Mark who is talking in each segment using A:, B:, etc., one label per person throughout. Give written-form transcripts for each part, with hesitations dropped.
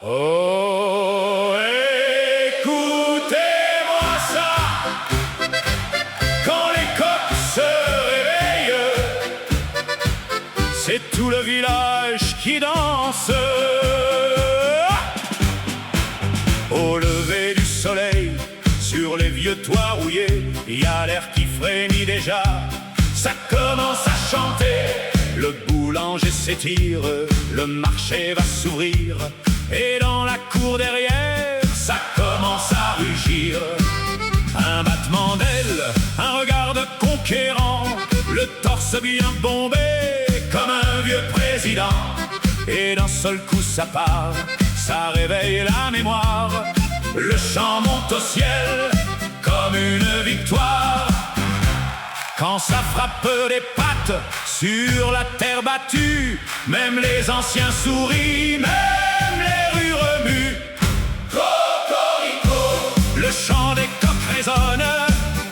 A: Oh, écoutez-moi ça, quand les coqs se réveillent, c'est tout le village qui danse. Au lever du soleil, sur les vieux toits rouillés, il y a l'air qui frémit déjà, ça commence à chanter. Le boulanger s'étire, le marché va s'ouvrir, et dans la cour derrière, ça commence à rugir. Un battement d'aile, un regard de conquérant, le torse bien bombé comme un vieux président. Et d'un seul coup ça part, ça réveille la mémoire. Le chant monte au ciel comme une victoire. Quand ça frappe des pattes sur la terre battue, même les anciens sourient, même les rues remuent. Cocorico, le chant des coqs résonne.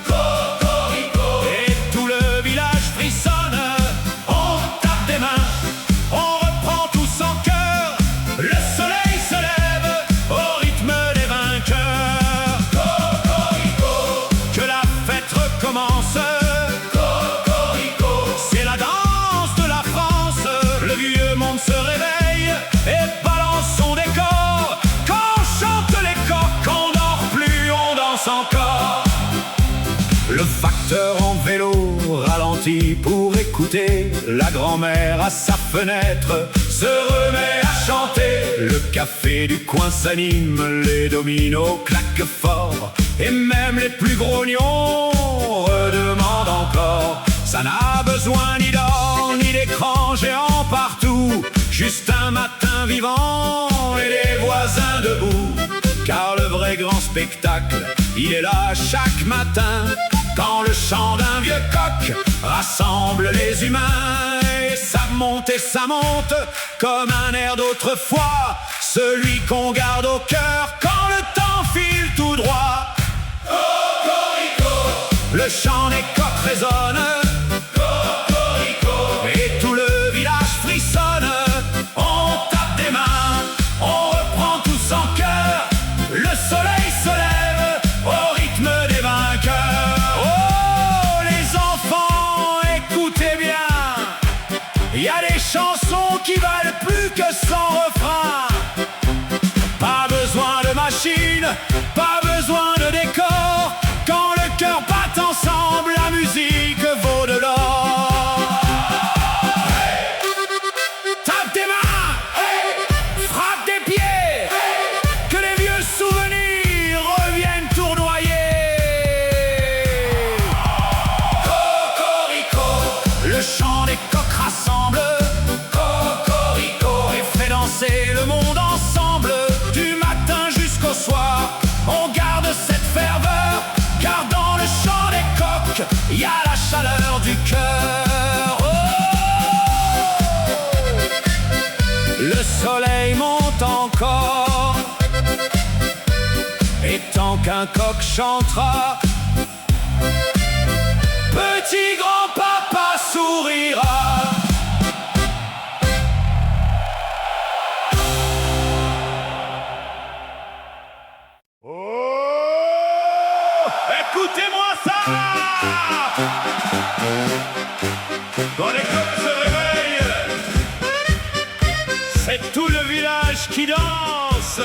A: Cocorico, et tout le village frissonne. On tape des mains, on reprend tous en chœur. Le soleil se lève au rythme des vainqueurs. Cocorico, que la fête recommence. Se réveille et balance son décor. Quand chantent les coqs, on dort plus, on danse encore. Le facteur en vélo ralentit pour écouter. La grand-mère à sa fenêtre se remet à chanter. Le café du coin s'anime, les dominos claquent fort, et même les plus grognons redemandent encore. Ça n'a besoin ni d'or, ni d'écran géant partout, juste un matin vivant et des voisins debout. Car le vrai grand spectacle, il est là chaque matin, quand le chant d'un vieux coq rassemble les humains. Et ça monte comme un air d'autrefois, celui qu'on garde au cœur quand le temps file tout droit. Cocorico, le chant des coqs résonne. Et tout le village frissonne. On tape des mains, on reprend tous en chœur. Le soleil se lève au rythme des vainqueurs. Oh les enfants, écoutez bien, il y a des chansons qui valent plus que 100 refrains. Pas besoin de machine, pas besoin de décor. Quand le cœur bat ensemble, la musique vaut de l'or. Le chant des coqs rassemble. Cocorico, et fait danser le monde ensemble. Du matin jusqu'au soir, on garde cette ferveur, car dans le chant des coqs, il y a la chaleur du cœur. Oh, le soleil monte encore, et tant qu'un coq chantera, petit grand-papa sourira. Oh, écoutez-moi ça, quand les coqs se réveillent, c'est tout le village qui danse.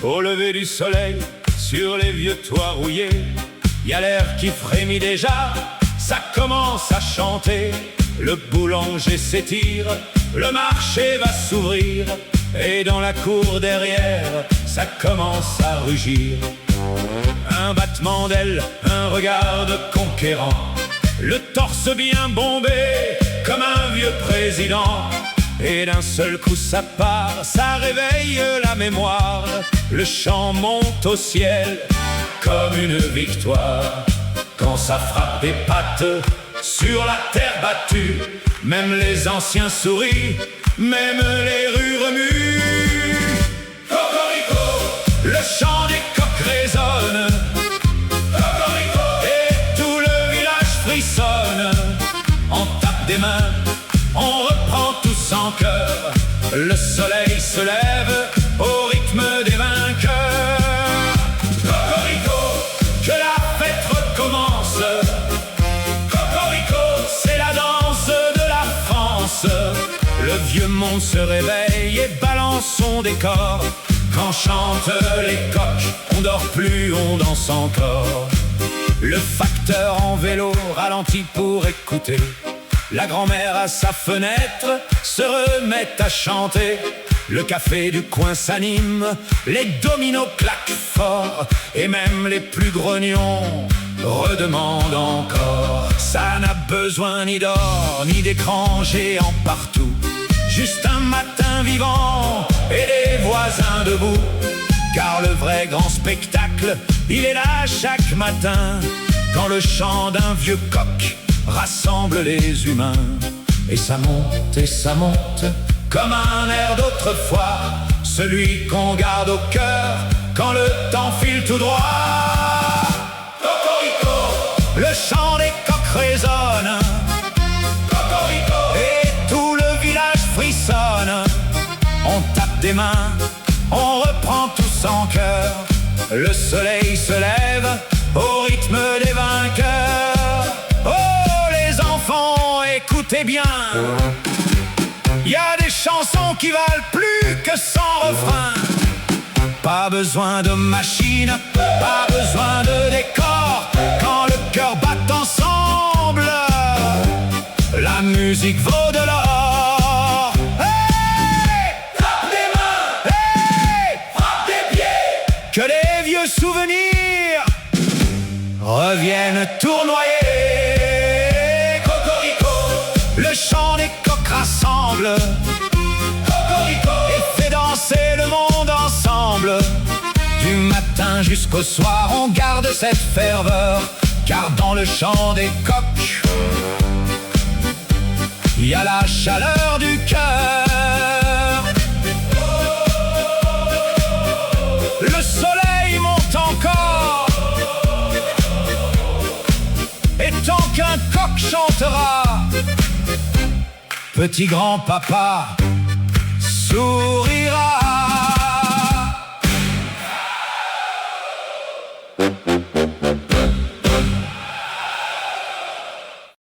A: Au lever du soleil, sur les vieux toits rouillés, y a l'air qui frémit déjà, ça commence à chanter. Le boulanger s'étire, le marché va s'ouvrir, et dans la cour derrière, ça commence à rugir. Un battement d'aile, un regard de conquérant, le torse bien bombé comme un vieux président. Et d'un seul coup ça part, ça réveille la mémoire. Le chant monte au ciel comme une victoire. Quand ça frappe des pattes sur la terre battue, même les anciens sourient, même les rues remuent. Cocorico, le chant des coqs des mains, on reprend tous en chœur. Le soleil se lève au rythme des vainqueurs. Cocorico, que la fête recommence. Cocorico, c'est la danse de la France. Le vieux monde se réveille et balance son décor. Quand chantent les coqs, on dort plus, on danse encore. Le facteur en vélo ralentit pour écouter. La grand-mère à sa fenêtre se remet à chanter. Le café du coin s'anime, les dominos claquent fort, et même les plus grognons redemandent encore. Ça n'a besoin ni d'or, ni d'écran géant partout. Juste un matin vivant et des voisins debout. Car le vrai grand spectacle, il est là chaque matin, quand le chant d'un vieux coq rassemble les humains. Et ça monte, comme un air d'autrefois, celui qu'on garde au cœur quand le temps file tout droit. Cocorico, le chant des coqs résonne. Cocorico, et tout le village frissonne. On tape des mains, on reprend tous en chœur. Le soleil se lève au rythme des vainqueurs. Oh les enfants, écoutez bien, il y a des chansons qui valent plus que 100 refrains. Pas besoin de machines, pas besoin de décor. Quand le cœur bat ensemble, la musique vaut de l'or. Hey, tape des mains, hey, frappe des pieds, que les vieux souvenirs reviennent tournoyer. Cocorico, le chant des coqs rassemble. Cocorico, et fait danser le monde ensemble. Du matin jusqu'au soir, on garde cette ferveur, car dans le chant des coqs, il y a la chaleur du cœur. Le soleil monte encore, et tant qu'un coq chantera, petit grand-papa sourira.